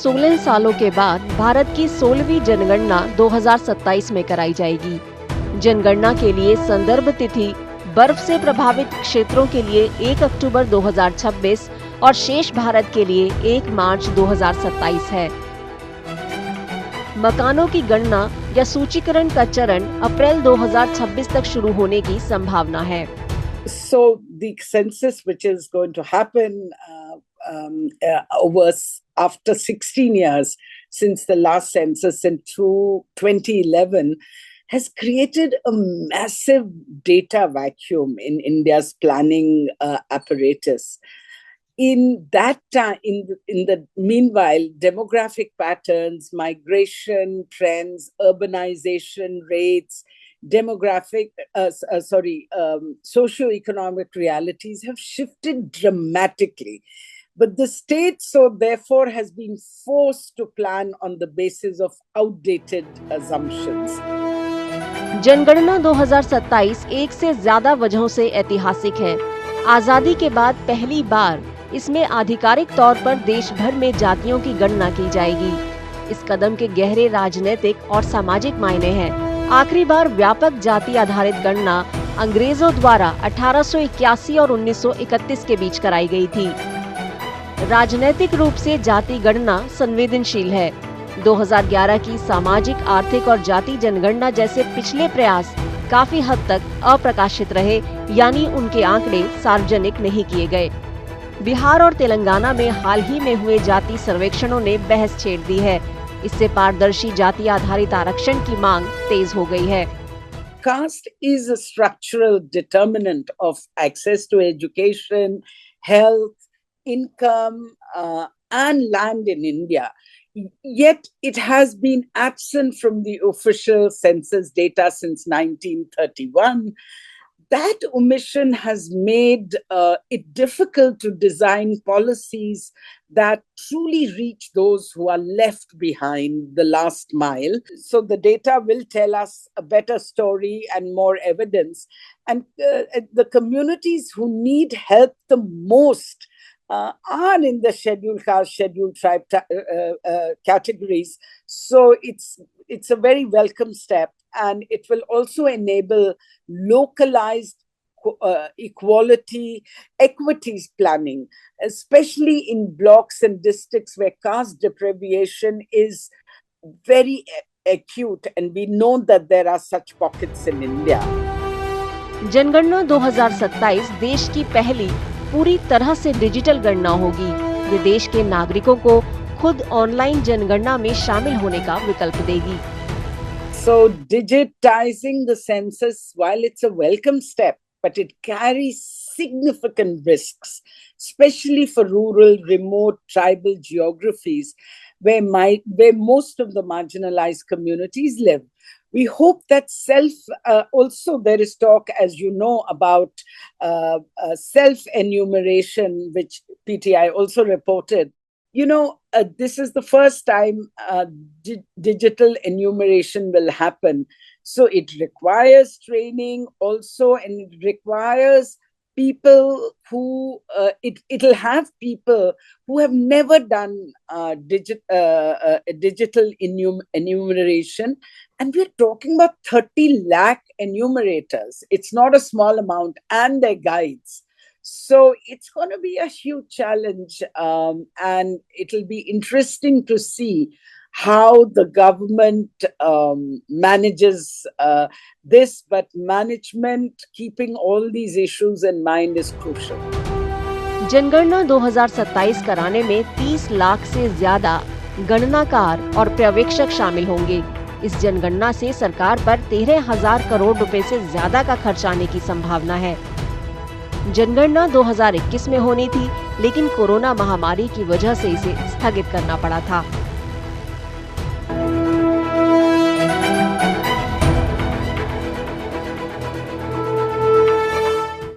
16 सालों के बाद भारत की 16वीं जनगणना 2027 में कराई जाएगी। जनगणना के लिए संदर्भ तिथि बर्फ से प्रभावित क्षेत्रों के लिए 1 अक्टूबर 2026 और शेष भारत के लिए 1 मार्च 2027 है। मकानों की गणना या सूचीकरण का चरण अप्रैल 2026 तक शुरू होने की संभावना है। So the census which is going to happen over after 16 years since the last census in 2011 has created a massive data vacuum in India's planning apparatus. In that time, in the meanwhile, demographic patterns, migration trends, urbanization rates, socio-economic realities have shifted dramatically. But the state, so therefore, has been forced to plan on the basis of outdated assumptions. जनगणना 2027 एक से ज्यादा वजहों से ऐतिहासिक है। आजादी के बाद पहली बार इसमें आधिकारिक तौर पर देश भर में जातियों की गणना की जाएगी। इस कदम के गहरे राजनीतिक और सामाजिक मायने हैं। आखिरी बार व्यापक जाति आधारित गणना अंग्रेजों द्वारा 1881 और 1931 के बीच कराई गई थी। राजनीतिक रूप से जाति गणना संवेदनशील है। 2011 की सामाजिक, आर्थिक और जाति जनगणना जैसे पिछले प्रयास काफी हद तक अप्रकाशित रहे, यानी उनके आंकड़े सार्वजनिक नहीं किए गए। बिहार और तेलंगाना में हाल ही में हुए जाति सर्वेक्षणों ने बहस छेड़ दी है। इससे पारदर्शी जाति आधारित आरक्षण की मांग तेज हो गई है। Caste is a structural determinant of access to education, health, income, and land in India. Yet it has been absent from the official census data since 1931. That omission has made it difficult to design policies that truly reach those who are left behind, the last mile. So the data will tell us a better story and more evidence. And the communities who need help the most are in the scheduled caste, scheduled tribe categories. So it's a very welcome step, and it will also enable localized equities planning, especially in blocks and districts where caste deprivation is very acute, and we know that there are such pockets in India. जनगणना 2027 देश की पहली पूरी तरह से digital गणना होगी। ये देश के नागरिकों को खुद ऑनलाइन जनगणना में शामिल होने का विकल्प देगी। So digitizing the census, while it's a welcome step, but it carries significant risks, especially for rural, remote, tribal geographies where most of the marginalized communities live. We hope that also there is talk, as you know, about self-enumeration, which PTI also reported. You know, this is the first time digital enumeration will happen. So it requires training also, and it requires people who, it'll have people who have never done digital enumeration. And we're talking about 30 lakh enumerators. It's not a small amount, and their guides. So it's going to be a huge challenge, and it'll be interesting to see how the government manages this, but management keeping all these issues in mind is crucial. जनगणना 2027 कराने में 30 लाख से ज्यादा गणनाकार और पर्यवेक्षक शामिल होंगे। इस जनगणना से सरकार पर 13,000 करोड़ रुपए से ज्यादा का खर्च आने की संभावना है। जनगणना 2021 में होनी थी, लेकिन कोरोना महामारी की वजह से इसे स्थगित करना पड़ा था।